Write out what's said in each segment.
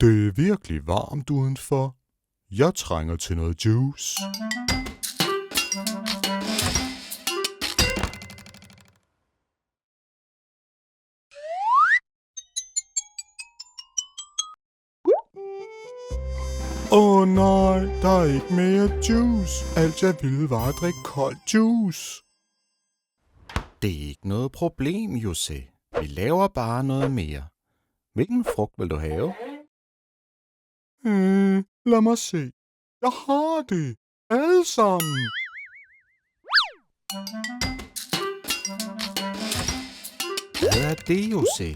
Det er virkelig varmt udenfor. Jeg trænger til noget juice. Åh nej, der er ikke mere juice. Alt jeg ville var at drikke kold juice. Det er ikke noget problem, José. Vi laver bare noget mere. Hvilken frugt vil du have? Lad mig se. Jeg har det. Alle sammen. Hvad er det, José?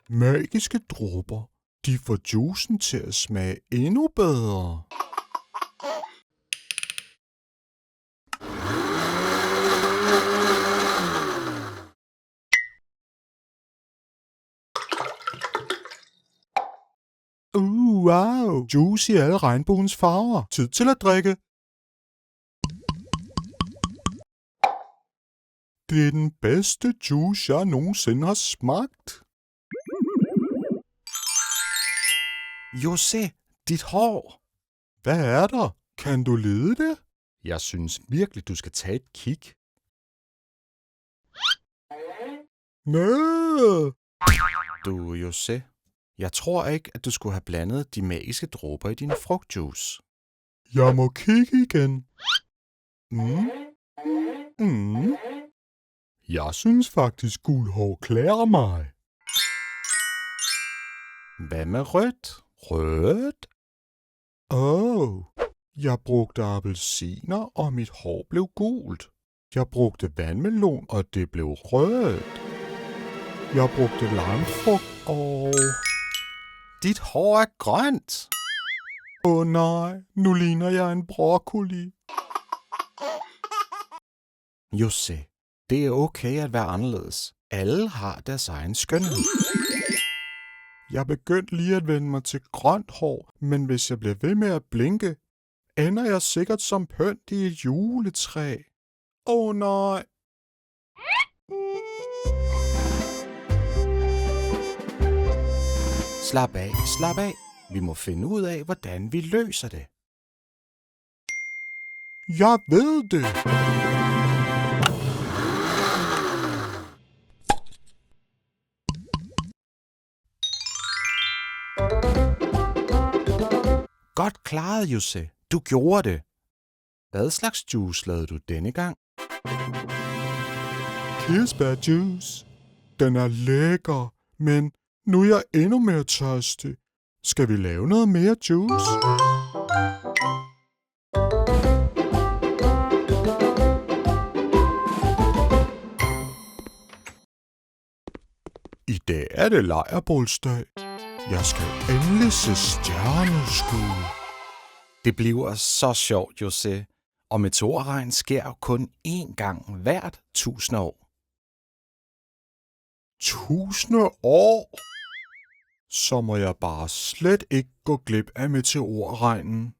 Magiske dråber. De får juicen til at smage endnu bedre. Wow! Juice i alle regnbuens farver. Tid til at drikke. Det er den bedste juice, jeg nogensinde har smagt. José, dit hår! Hvad er der? Kan du lide det? Jeg synes virkelig, du skal tage et kig. Næh! Du, José, jeg tror ikke, at du skulle have blandet de magiske dråber i din frugtjuice. Jeg må kigge igen. Jeg synes faktisk, gul hår klæder mig. Hvad med rødt? Rødt? Jeg brugte appelsiner, og mit hår blev gult. Jeg brugte vandmelon, og det blev rødt. Jeg brugte limefrugt, og... Dit hår er grønt! Åh nej, nu ligner jeg en broccoli. José, det er okay at være anderledes. Alle har deres egen skønhed. Jeg begyndte lige at vende mig til grønt hår, men hvis jeg bliver ved med at blinke, ender jeg sikkert som pynt i et juletræ. Åh nej. Slap af, slap af. Vi må finde ud af, hvordan vi løser det. Jeg ved det. Godt klaret, José. Du gjorde det. Hvad slags juice lavede du denne gang? Kirsebærjuice. Den er lækker, men nu er jeg endnu mere tørstig. Skal vi lave noget mere juice? I dag er det lejrbålsdag. Jeg skal endelig se stjerneskud. Det bliver så sjovt, José. Og meteorregn sker jo kun én gang hvert 1000 år. 1000 år? Så må jeg bare slet ikke gå glip af meteorregnen.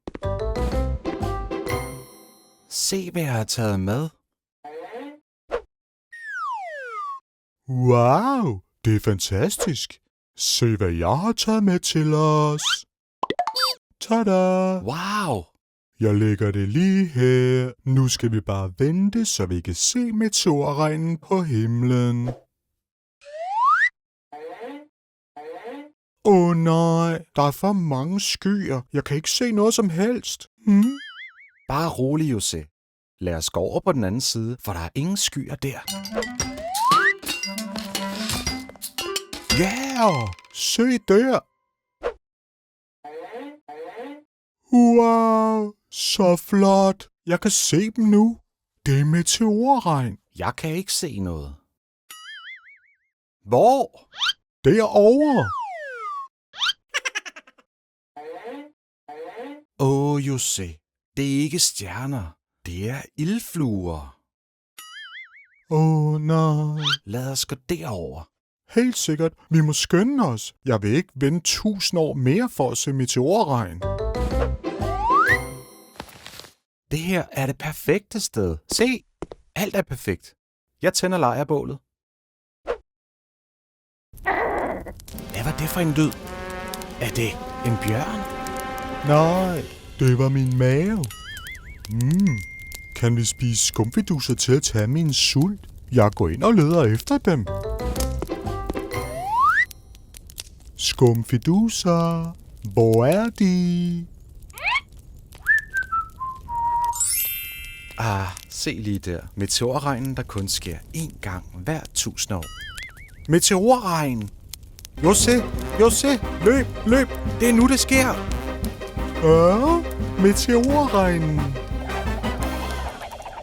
Se, hvad jeg har taget med. Wow, det er fantastisk. Se, hvad jeg har taget med til os. Tada! Wow! Jeg lægger det lige her. Nu skal vi bare vente, så vi kan se meteorregnen på himlen. Åh nej, der er for mange skyer. Jeg kan ikke se noget som helst. Bare rolig, José. Lad os gå over på den anden side, for der er ingen skyer der. Ja, se der. Wow, så flot. Jeg kan se dem nu. Det er meteorregn. Jeg kan ikke se noget. Hvor? Derovre. José, det er ikke stjerner. Det er ildfluer. Nej. Lad os gå derover. Helt sikkert. Vi må skynde os. Jeg vil ikke vente 1000 år mere for at se meteorregn. Det her er det perfekte sted. Se, alt er perfekt. Jeg tænder lejrbålet. Hvad var det for en lyd? Er det En bjørn? Nej, det var min mave. Kan vi spise skumfiduser til at tage min sult? Jeg går ind og leder efter dem. Skumfiduser, hvor er de? Se lige der. Meteorregnen, der kun sker én gang hver 1000 år. Meteorregn! Jose, løb! Det er nu, det sker! Meteorregnen.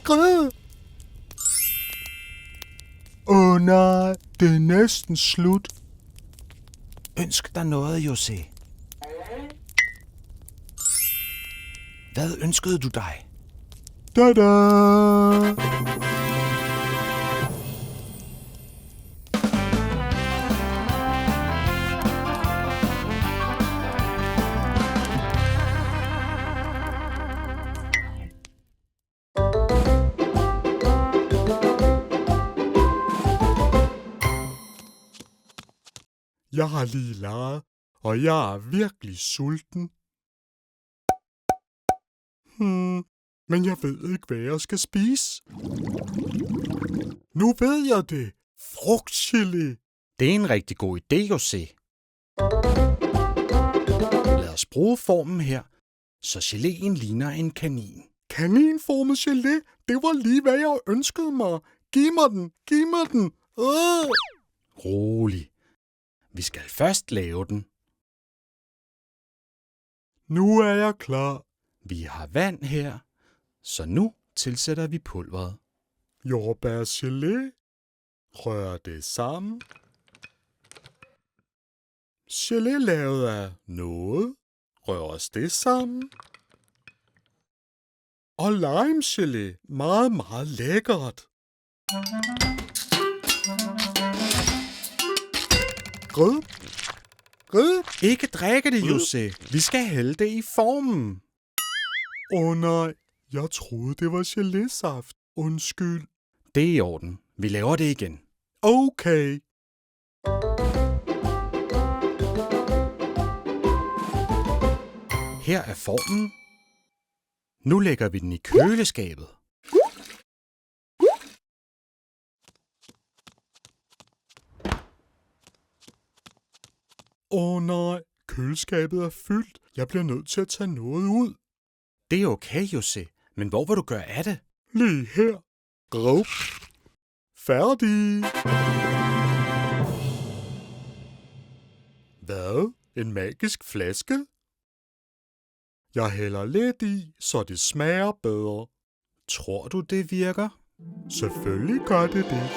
Græd! Nej, det er næsten slut. Ønsk dig noget, Jose. Hvad ønskede du dig? Da-da! Jeg har lige leget, og jeg er virkelig sulten. Men jeg ved ikke, hvad jeg skal spise. Nu ved jeg det. Frugtgelé. Det er en rigtig god idé, Jose. Lad os bruge formen her, så geléen ligner en kanin. Kaninformet gelé, det var lige, hvad jeg ønskede mig. Giv mig den. Rolig. Vi skal først lave den. Nu er jeg klar. Vi har vand her, så nu tilsætter vi pulveret. Jordbærgelé. Rør det sammen. Gelé lavet af noget. Røres det sammen. Og limegelé. Meget, meget lækkert. Grød. Ikke drikke det, Jose. Vi skal hælde det i formen. Nej, jeg troede, det var gelésaft. Undskyld. Det er i orden. Vi laver det igen. Okay. Her er formen. Nu lægger vi den i køleskabet. Nej, køleskabet er fyldt. Jeg bliver nødt til at tage noget ud. Det er okay, Jose. Men hvor vil du gøre af det? Lige her. Grup. Færdig. Hvad? En magisk flaske? Jeg hælder lidt i, så det smager bedre. Tror du, det virker? Selvfølgelig gør det det.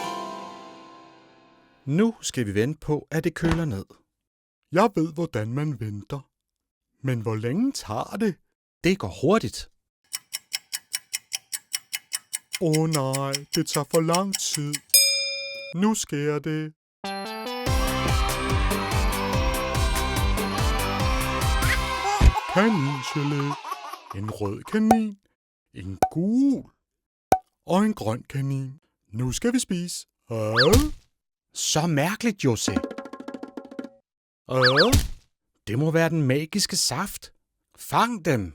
Nu skal vi vente på, at det køler ned. Jeg ved, hvordan man venter. Men hvor længe tager det? Det går hurtigt. Nej, det tager for lang tid. Nu sker det. Kaningelé. En rød kanin. En gul. Og en grøn kanin. Nu skal vi spise. Så mærkeligt, Jose. Det må være den magiske saft. Fang dem!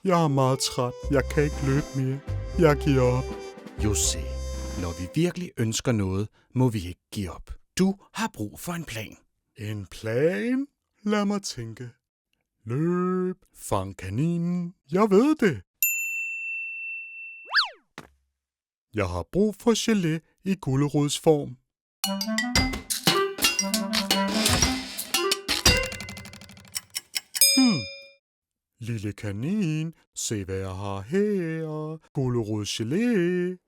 Jeg er meget træt. Jeg kan ikke løbe mere. Jeg giver op. Jose, når vi virkelig ønsker noget, må vi ikke give op. Du har brug for en plan. En plan? Lad mig tænke. Løb, fang kaninen. Jeg ved det. Jeg har brug for gelé i gulerodsform. Lille kanin, se hvad jeg har her. Gulerodsgelé.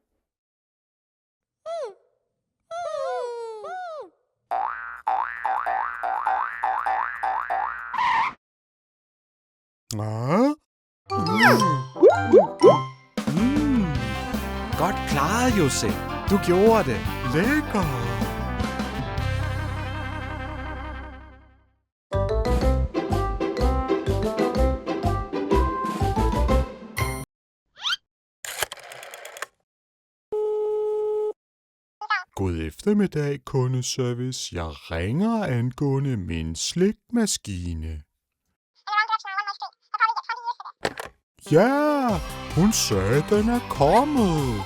Godt klaret, Jose. Du gjorde det. Lækker. God eftermiddag, kundeservice. Jeg ringer angående min slikmaskine. Ja, hun sagde, den er kommet.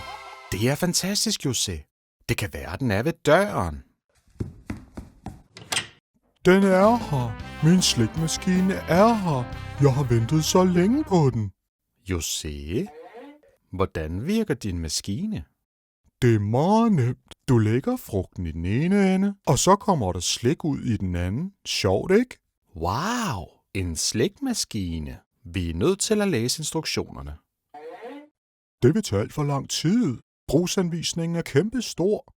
Det er fantastisk, José. Det kan være, den er ved døren. Den er her. Min slikmaskine er her. Jeg har ventet så længe på den. José, hvordan virker din maskine? Det er meget nemt. Du lægger frugten i den ene ende, og så kommer der slik ud i den anden. Sjovt, ikke? Wow, en slikmaskine. Vi er nødt til at læse instruktionerne. Det vil tage alt for lang tid. Brugsanvisningen er kæmpestor.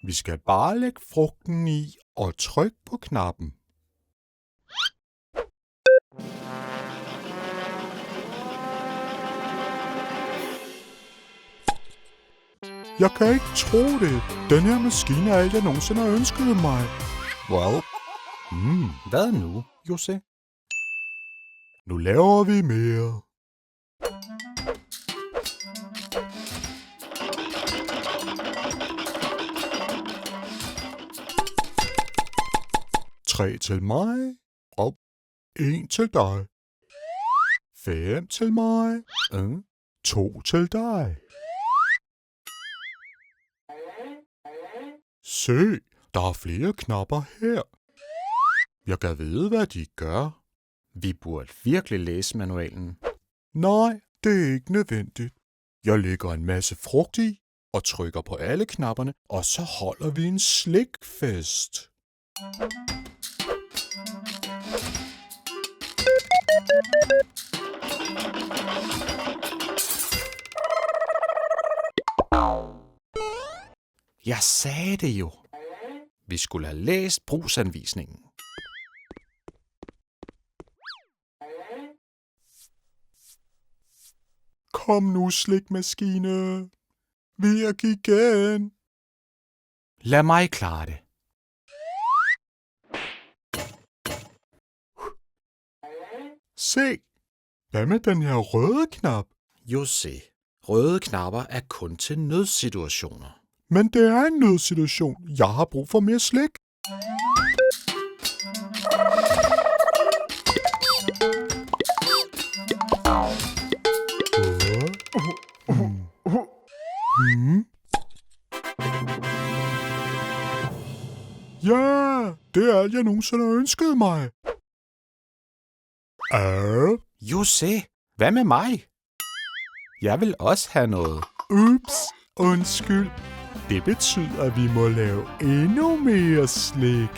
Vi skal bare lægge frugten i og trykke på knappen. Jeg kan ikke tro det. Den her maskine er alt, jeg nogensinde har ønsket mig. Well, hvad nu, José? Nu laver vi mere. Tre til mig, og 1 til dig. 5 til mig, 2 til dig. Se, der er flere knapper her. Jeg kan vide, hvad de gør. Vi burde virkelig læse manualen. Nej, det er ikke nødvendigt. Jeg lægger en masse frugt i og trykker på alle knapperne, og så holder vi en slikfest. Jeg sagde det jo. Vi skulle have læst brugsanvisningen. Kom nu, slikmaskine. Virk igen. Lad mig klare det. Se, hvad med den her røde knap? José, røde knapper er kun til nødsituationer. Men det er en nødsituation. Jeg har brug for mere slik. Ja, det er alt, jeg nogensinde har ønsket mig. José, hvad med mig? Jeg vil også have noget. Ups, undskyld. Det betyder, at vi må lave endnu mere slik.